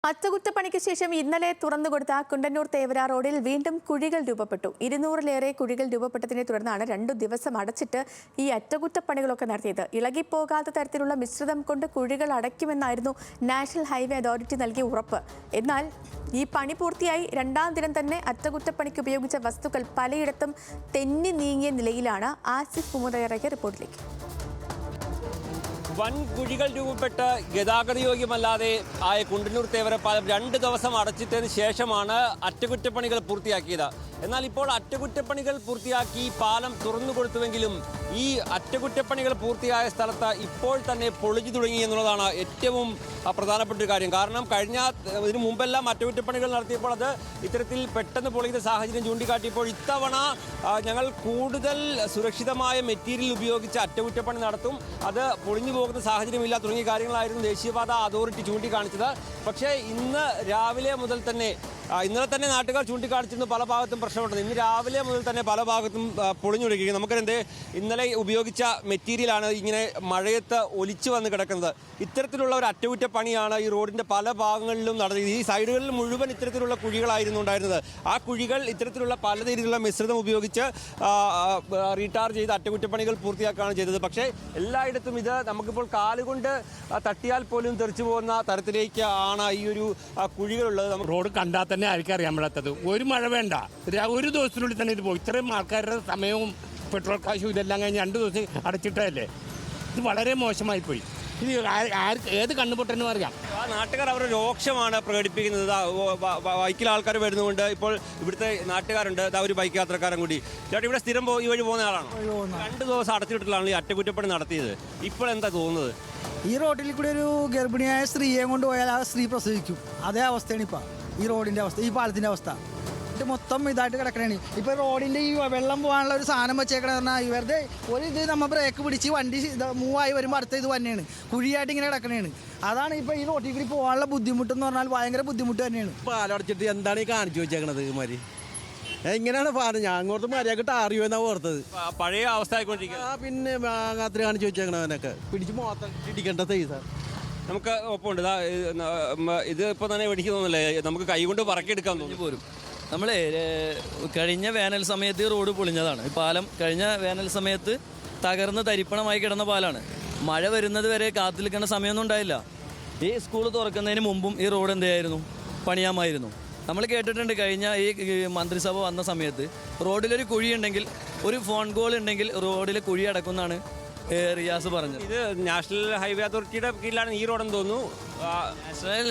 അറ്റകുറ്റപ്പണിക്ക് ശേഷം ഇന്നലെ തുറന്നുകൊടുത്ത കുണ്ടന്നൂർ തേവര റോഡിൽ വീണ്ടും കുഴികൾ രൂപപ്പെട്ടു. 200-ലേറെ കുഴികൾ രൂപപ്പെട്ടതിനെ തുടർന്നാണ് 2 ദിവസം അടച്ചിട്ട് ഈ അറ്റകുറ്റപ്പണികളൊക്കെ നടത്തിയത്. ഇളകിപ്പോകാത്ത തരത്തിലുള്ള മിശ്രിതം കൊണ്ട് കുഴികൾ അടയ്ക്കുമെന്നായിരുന്നു നാഷണൽ ഹൈവേ അതോറിറ്റി നൽകിയ ഉറപ്പ്. എന്നാൽ ഈ പണി പൂർത്തിയായി 2ാം ദിനം തന്നെ അറ്റകുറ്റപ്പണിക്ക് ഉപയോഗിച്ച വസ്തുക്കൾ പലയിടത്തും തെന്നി നീങ്ങിയ നിലയിലാണ്. ആസിഫ് മുഹമ്മദ് തയ്യാറാക്കിയ റിപ്പോർട്ടിലേക്ക്. വൻ കുഴികൾ രൂപപ്പെട്ട് ഗതാഗതയോഗ്യമല്ലാതെ ആയ കുണ്ടന്നൂർ തേവര പാലം 2 ദിവസം അടച്ചിട്ടതിന് ശേഷമാണ് അറ്റകുറ്റപ്പണികൾ പൂർത്തിയാക്കിയത്. എന്നാൽ ഇപ്പോൾ അറ്റകുറ്റപ്പണികൾ പൂർത്തിയാക്കി പാലം തുറന്നു കൊടുത്തുവെങ്കിലും ഈ അറ്റകുറ്റപ്പണികൾ പൂർത്തിയായ സ്ഥലത്ത് ഇപ്പോൾ തന്നെ പൊളിഞ്ഞു തുടങ്ങി എന്നുള്ളതാണ് ഏറ്റവും പ്രധാനപ്പെട്ട ഒരു കാര്യം. കാരണം ഇതിനു മുമ്പെല്ലാം അറ്റകുറ്റപ്പണികൾ നടത്തിയപ്പോൾ അത് ഇത്തരത്തിൽ പെട്ടെന്ന് പൊളിയുന്ന സാഹചര്യം ചൂണ്ടിക്കാട്ടിയപ്പോൾ ഇത്തവണ ഞങ്ങൾ കൂടുതൽ സുരക്ഷിതമായ മെറ്റീരിയൽ ഉപയോഗിച്ച് അറ്റകുറ്റപ്പണി നടത്തും, അത് പൊളിഞ്ഞു പോകുന്ന സാഹചര്യമില്ല തുടങ്ങിയ കാര്യങ്ങളായിരുന്നു ദേശീയപാത അതോറിറ്റി ചൂണ്ടിക്കാണിച്ചത്. പക്ഷേ ഇന്ന് രാവിലെ മുതൽ തന്നെ ഇന്നലെ തന്നെ നാട്ടുകാർ ചൂണ്ടിക്കാണിച്ചിരുന്നു പല ഭാഗത്തും പ്രശ്നമുണ്ട്. ഇന്ന് രാവിലെ മുതൽ തന്നെ പല ഭാഗത്തും പൊളിഞ്ഞൊടുക്കുകയും നമുക്കറിയാം ഉപയോഗിച്ച മെറ്റീരിയലാണ് ഇങ്ങനെ മഴയത്ത് ഒലിച്ചു വന്ന് കിടക്കുന്നത്. ഇത്തരത്തിലുള്ള ഒരു അറ്റകുറ്റപ്പണിയാണ് ഈ റോഡിൻ്റെ പല ഭാഗങ്ങളിലും നടന്നത്. ഈ സൈഡുകളിൽ മുഴുവൻ ഇത്തരത്തിലുള്ള കുഴികളായിരുന്നു ഉണ്ടായിരുന്നത്. ആ കുഴികൾ ഇത്തരത്തിലുള്ള പല രീതിയിലുള്ള മിശ്രിതം ഉപയോഗിച്ച് റീടാർ ചെയ്ത് അറ്റകുറ്റപ്പണികൾ പൂർത്തിയാക്കുകയാണ് ചെയ്തത്. പക്ഷേ എല്ലായിടത്തും ഇത് നമുക്കിപ്പോൾ കാലുകൊണ്ട് തട്ടിയാൽ പോലും തെറിച്ചു പോകുന്ന തരത്തിലേക്കാണ് ഈ ഒരു കുഴികളുള്ളത്. റോഡ് കണ്ടാൽ തന്നെ ആയിരിക്കും അറിയാൻ പറ്റാത്തത്. ഒരു മഴ വേണ്ട, ഒരു ദിവസത്തിനുള്ളിൽ തന്നെ ഇത് പോകും. ഇത്രയും ആൾക്കാരുടെ സമയവും പെട്രോൾ കാശും ഇതെല്ലാം കഴിഞ്ഞ് 2 ദിവസം അടച്ചിട്ടല്ലേ. ഇത് വളരെ മോശമായിപ്പോയി. ഇത് ഏത് കണ്ണുപൊട്ടനും അറിയാം. നാട്ടുകാർ അവരുടെ രോക്ഷമാണ് പ്രകടിപ്പിക്കുന്നത്. ബൈക്കിൽ ആൾക്കാർ വരുന്നതുകൊണ്ട് ഇപ്പോൾ ഇവിടുത്തെ നാട്ടുകാരുണ്ട്. ഒരു ബൈക്ക് യാത്രക്കാരൻ കൂടി. ചേട്ടാ, ഇവിടെ സ്ഥിരം ഈ വഴി പോകുന്ന ആളാണ്. 2 ദിവസം അടച്ചിട്ടിട്ടാണ് ഈ അറ്റകുറ്റപ്പണി നടത്തിയത്. ഇപ്പോൾ എന്താ തോന്നുന്നത്? ഈ റോഡിൽ കൂടി ഒരു ഗർഭിണിയായ സ്ത്രീയെ കൊണ്ടുപോയാൽ ആ സ്ത്രീ പ്രസവിക്കും. അതേ അവസ്ഥയാണ് ഇപ്പം ഈ റോഡിൻ്റെ അവസ്ഥ, ഈ പാലത്തിൻ്റെ അവസ്ഥ. ഇത് മൊത്തം ഇതായിട്ട് കിടക്കണേ. ഇപ്പോൾ റോഡിൻ്റെ ഈ വെള്ളം പോകാനുള്ള ഒരു സാധനം വെച്ചേക്കണെന്ന് പറഞ്ഞാൽ ഇവരുടെ ഒരു ഇത് നമ്മൾ ബ്രേക്ക് പിടിച്ച് വണ്ടി മൂവായി വരുമ്പോൾ അടുത്ത ഇത് തന്നെയാണ് കുഴിയായിട്ട് ഇങ്ങനെ കിടക്കണേണ്. അതാണ് ഇപ്പോൾ ഈ റോഡിൽ കൂടി പോകാനുള്ള ബുദ്ധിമുട്ടെന്ന് പറഞ്ഞാൽ ഭയങ്കര ബുദ്ധിമുട്ട് തന്നെയാണ്. പാലടച്ചിട്ട് എന്താണ് ഈ കാണിച്ചു വെച്ചേക്കണത്? ഇമാരി ഇങ്ങനെയാണ് പറഞ്ഞത്. ഞാൻ അങ്ങോട്ട് മര്യാദ ടാറിയോ എന്നാ ഓർത്തത്. പഴയ അവസ്ഥ ആയിക്കൊണ്ടിരിക്കുക. പിന്നെ അത്ര കാണിച്ചു വെച്ചേക്കണവനൊക്കെ പിടിച്ച് മാത്രം ഇടിക്കേണ്ട സാർ. നമുക്ക് ഒപ്പമുണ്ട്. ഇത് ഇപ്പോൾ തന്നെ വെടിക്കുന്നല്ലേ, നമുക്ക് കൈകൊണ്ട് പറക്കിയെടുക്കാൻ തോന്നി പോരും. നമ്മൾ കഴിഞ്ഞ വേനൽ സമയത്ത് റോഡ് പൊളിഞ്ഞതാണ്. ഈ പാലം കഴിഞ്ഞ വേനൽ സമയത്ത് തകർന്ന് തരിപ്പണമായി കിടന്ന പാലാണ്. മഴ വരുന്നത് വരെ കാത്തു നിൽക്കേണ്ട സമയമൊന്നും ഉണ്ടായില്ല. ഈ സ്കൂൾ തുറക്കുന്നതിന് മുമ്പും ഈ റോഡ് എന്തായിരുന്നു, പണിയാമായിരുന്നു. നമ്മൾ കേട്ടിട്ടുണ്ട് കഴിഞ്ഞ ഈ മന്ത്രിസഭ വന്ന സമയത്ത് റോഡിലൊരു കുഴിയുണ്ടെങ്കിൽ, ഒരു ഫോൺ കോൾ ഉണ്ടെങ്കിൽ റോഡിൽ കുഴി അടക്കുമെന്നാണ് റിയാസ് പറഞ്ഞത്. ഇത് നാഷണൽ ഹൈവേ അതോറിറ്റിയുടെ കീഴിലാണ് ഈ റോഡെന്ന് തോന്നുന്നു. നാഷണൽ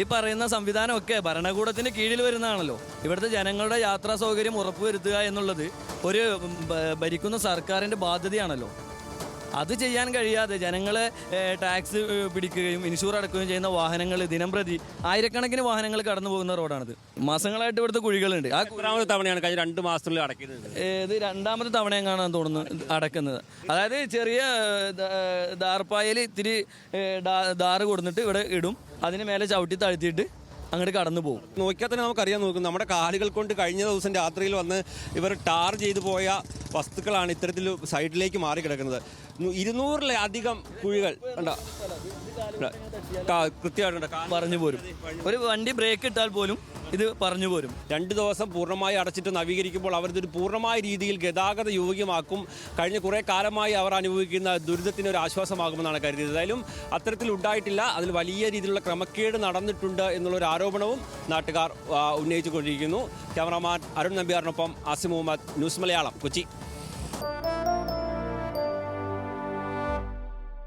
ഈ പറയുന്ന സംവിധാനമൊക്കെ ഭരണകൂടത്തിന് കീഴിൽ വരുന്നതാണല്ലോ. ഇവിടുത്തെ ജനങ്ങളുടെ യാത്രാ സൗകര്യം ഉറപ്പുവരുത്തുക എന്നുള്ളത് ഒരു ഭരിക്കുന്ന സർക്കാരിൻ്റെ ബാധ്യതയാണല്ലോ. അത് ചെയ്യാൻ കഴിയാതെ ജനങ്ങളെ ടാക്സ് പിടിക്കുകയും ഇൻഷൂർ അടക്കുകയും ചെയ്യുന്ന വാഹനങ്ങൾ ദിനം പ്രതി ആയിരക്കണക്കിന് വാഹനങ്ങൾ കടന്നു പോകുന്ന റോഡാണിത്. മാസങ്ങളായിട്ട് ഇവിടുത്തെ കുഴികളുണ്ട്. ആ തവണയാണ് കഴിഞ്ഞ 2 മാസത്തിനുള്ളിൽ അടയ്ക്കുന്നത്. ഇത് 2ാമത്തെ തവണയും കാണാൻ തോന്നുന്നു അടക്കുന്നത്. അതായത് ചെറിയ ദാർപ്പായയിൽ ഇത്തിരി ദാറ് കൊടുത്തിട്ട് ഇവിടെ ഇടും, അതിന് മേലെ ചവിട്ടി താഴ്ത്തിയിട്ട് അങ്ങോട്ട് കടന്നു പോകും. നോക്കിയാൽ തന്നെ നമുക്കറിയാൻ നോക്കും. നമ്മുടെ കാലുകൾ കൊണ്ട് കഴിഞ്ഞ ദിവസം രാത്രിയിൽ വന്ന് ഇവർ ടാർ ചെയ്തു പോയ വസ്തുക്കളാണ് ഇത്തരത്തിൽ സൈഡിലേക്ക് മാറി കിടക്കുന്നത്. 200-ലധികം കുഴികൾ കൃത്യമായിട്ടുണ്ട്. പറഞ്ഞു പോരും. ഒരു വണ്ടി ബ്രേക്ക് ഇട്ടാൽ പോലും ഇത് പറഞ്ഞു പോരും. 2 ദിവസം പൂർണ്ണമായി അടച്ചിട്ട് നവീകരിക്കുമ്പോൾ അവരിതൊരു പൂർണ്ണമായ രീതിയിൽ ഗതാഗത യോഗ്യമാക്കും. കഴിഞ്ഞ കുറേ കാലമായി അവർ അനുഭവിക്കുന്ന ദുരിതത്തിന് ഒരു ആശ്വാസമാകുമെന്നാണ് കരുതിയത്. ഏതായാലും അത്തരത്തിൽ ഉണ്ടായിട്ടില്ല. അതിൽ വലിയ രീതിയിലുള്ള ക്രമക്കേട് നടന്നിട്ടുണ്ട് എന്നുള്ളൊരു ആരോപണവും നാട്ടുകാർ ഉന്നയിച്ചുകൊണ്ടിരിക്കുന്നു. ക്യാമറാമാൻ അരുൺ നമ്പ്യാറിനൊപ്പം ആസിഫ് മുഹമ്മദ്, ന്യൂസ് മലയാളം, കൊച്ചി.